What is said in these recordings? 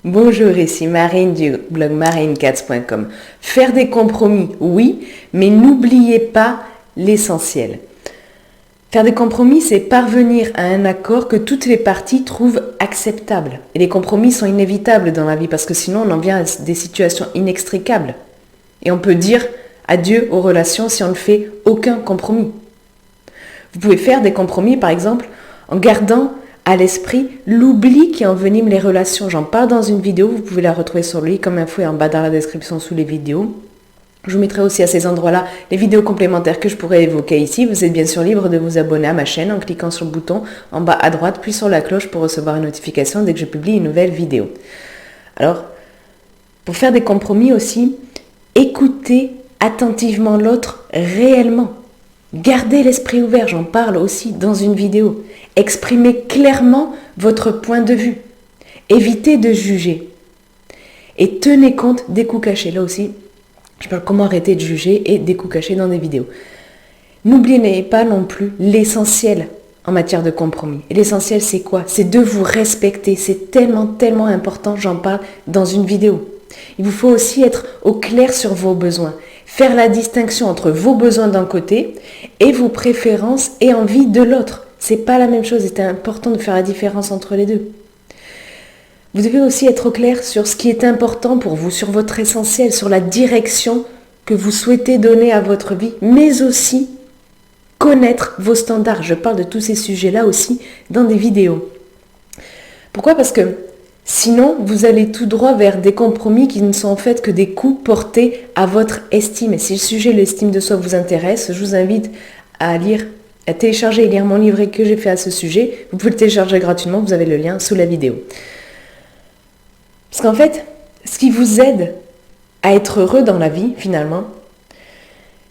Bonjour, ici Marine du blog marinecats.com. Faire des compromis, oui, mais n'oubliez pas l'essentiel. Faire des compromis, c'est parvenir à un accord que toutes les parties trouvent acceptable. Et les compromis sont inévitables dans la vie parce que sinon on en vient à des situations inextricables. Et on peut dire adieu aux relations si on ne fait aucun compromis. Vous pouvez faire des compromis, par exemple, en gardant à l'esprit l'oubli qui envenime les relations. J'en parle dans une vidéo, vous pouvez la retrouver sur lui comme info et en bas dans la description sous les vidéos. Je vous mettrai aussi à ces endroits-là les vidéos complémentaires que je pourrais évoquer ici. Vous êtes bien sûr libre de vous abonner à ma chaîne en cliquant sur le bouton en bas à droite, puis sur la cloche pour recevoir une notification dès que je publie une nouvelle vidéo. Alors, pour faire des compromis aussi, écoutez attentivement l'autre réellement. Gardez l'esprit ouvert, j'en parle aussi dans une vidéo. Exprimez clairement votre point de vue. Évitez de juger. Et tenez compte des coups cachés. Là aussi, je parle comment arrêter de juger et des coups cachés dans des vidéos. N'oubliez pas non plus l'essentiel en matière de compromis. Et l'essentiel, c'est quoi? C'est de vous respecter. C'est tellement important, j'en parle dans une vidéo. Il vous faut aussi être au clair sur vos besoins. Faire la distinction entre vos besoins d'un côté et vos préférences et envies de l'autre. C'est pas la même chose, c'est important de faire la différence entre les deux. Vous devez aussi être au clair sur ce qui est important pour vous, sur votre essentiel, sur la direction que vous souhaitez donner à votre vie, mais aussi connaître vos standards. Je parle de tous ces sujets-là aussi dans des vidéos. Pourquoi? Parce que sinon, vous allez tout droit vers des compromis qui ne sont en fait que des coups portés à votre estime. Et si le sujet de l'estime de soi vous intéresse, je vous invite à télécharger et lire mon livret que j'ai fait à ce sujet. Vous pouvez le télécharger gratuitement, vous avez le lien sous la vidéo. Parce qu'en fait, ce qui vous aide à être heureux dans la vie, finalement,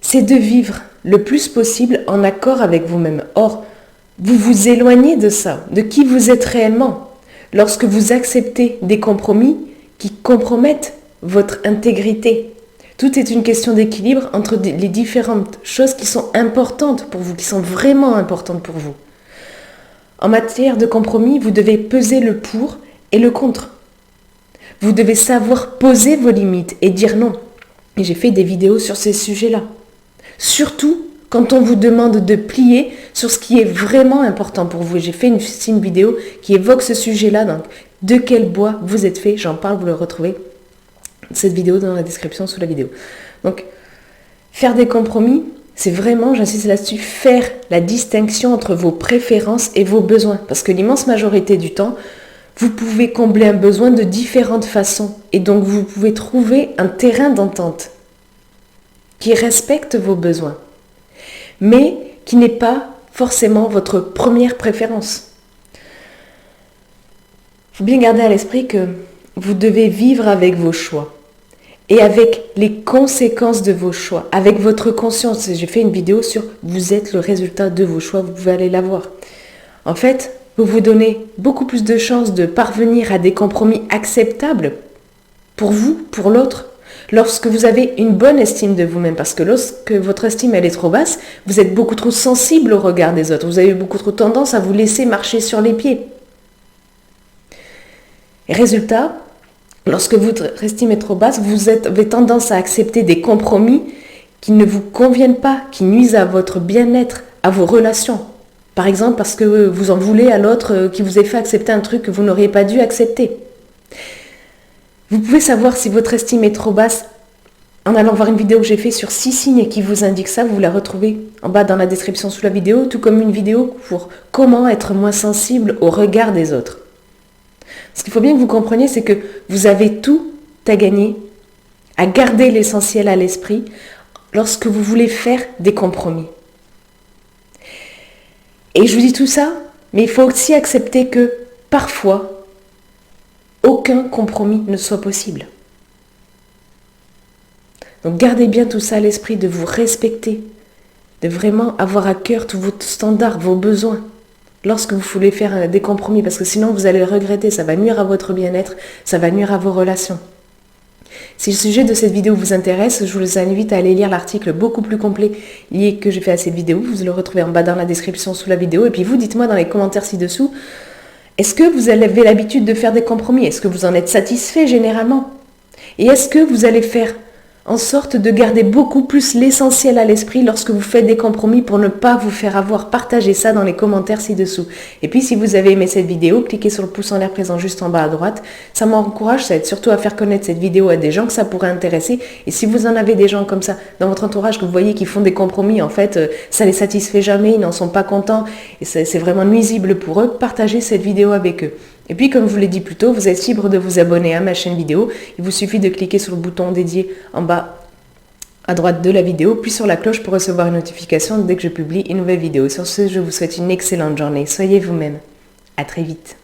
c'est de vivre le plus possible en accord avec vous-même. Or, vous vous éloignez de ça, de qui vous êtes réellement, lorsque vous acceptez des compromis qui compromettent votre intégrité. Tout est une question d'équilibre entre les différentes choses qui sont importantes pour vous, qui sont vraiment importantes pour vous. En matière de compromis, vous devez peser le pour et le contre. Vous devez savoir poser vos limites et dire non. Et j'ai fait des vidéos sur ces sujets-là. Surtout quand on vous demande de plier sur ce qui est vraiment important pour vous. J'ai fait une vidéo qui évoque ce sujet-là. Donc, de quel bois vous êtes fait? J'en parle, vous le retrouvez. Cette vidéo dans la description sous la vidéo. Donc, faire des compromis, c'est vraiment, j'insiste là-dessus, faire la distinction entre vos préférences et vos besoins. Parce que l'immense majorité du temps, vous pouvez combler un besoin de différentes façons. Et donc, vous pouvez trouver un terrain d'entente qui respecte vos besoins, mais qui n'est pas forcément votre première préférence. Il faut bien garder à l'esprit que vous devez vivre avec vos choix et avec les conséquences de vos choix, avec votre conscience. J'ai fait une vidéo sur « Vous êtes le résultat de vos choix », vous pouvez aller la voir. En fait, vous vous donnez beaucoup plus de chances de parvenir à des compromis acceptables pour vous, pour l'autre, lorsque vous avez une bonne estime de vous-même. Parce que lorsque votre estime elle est trop basse, vous êtes beaucoup trop sensible au regard des autres. Vous avez beaucoup trop tendance à vous laisser marcher sur les pieds. Et résultat, lorsque votre estime est trop basse, vous avez tendance à accepter des compromis qui ne vous conviennent pas, qui nuisent à votre bien-être, à vos relations. Par exemple, parce que vous en voulez à l'autre qui vous ait fait accepter un truc que vous n'auriez pas dû accepter. Vous pouvez savoir si votre estime est trop basse en allant voir une vidéo que j'ai faite sur 6 signes qui vous indiquent ça. Vous la retrouvez en bas dans la description sous la vidéo, tout comme une vidéo pour comment être moins sensible au regard des autres. Ce qu'il faut bien que vous compreniez, c'est que vous avez tout à gagner, à garder l'essentiel à l'esprit lorsque vous voulez faire des compromis. Et je vous dis tout ça, mais il faut aussi accepter que parfois, aucun compromis ne soit possible. Donc gardez bien tout ça à l'esprit, de vous respecter, de vraiment avoir à cœur tous vos standards, vos besoins, lorsque vous voulez faire des compromis, parce que sinon vous allez le regretter, ça va nuire à votre bien-être, ça va nuire à vos relations. Si le sujet de cette vidéo vous intéresse, je vous invite à aller lire l'article beaucoup plus complet lié que j'ai fait à cette vidéo. Vous le retrouvez en bas dans la description sous la vidéo. Et puis vous, dites-moi dans les commentaires ci-dessous, Est-ce que vous avez l'habitude de faire des compromis? Est-ce que vous en êtes satisfait généralement? Et est-ce que vous allez faire en sorte de garder beaucoup plus l'essentiel à l'esprit lorsque vous faites des compromis pour ne pas vous faire avoir? Partagez ça dans les commentaires ci-dessous. Et puis si vous avez aimé cette vidéo, cliquez sur le pouce en l'air présent juste en bas à droite. Ça m'encourage, ça aide surtout à faire connaître cette vidéo à des gens que ça pourrait intéresser. Et si vous en avez des gens comme ça dans votre entourage que vous voyez qui font des compromis, en fait, ça les satisfait jamais, ils n'en sont pas contents et c'est vraiment nuisible pour eux, partagez cette vidéo avec eux. Et puis, comme je vous l'ai dit plus tôt, vous êtes libre de vous abonner à ma chaîne vidéo. Il vous suffit de cliquer sur le bouton dédié en bas à droite de la vidéo, puis sur la cloche pour recevoir une notification dès que je publie une nouvelle vidéo. Sur ce, je vous souhaite une excellente journée. Soyez vous-même. À très vite.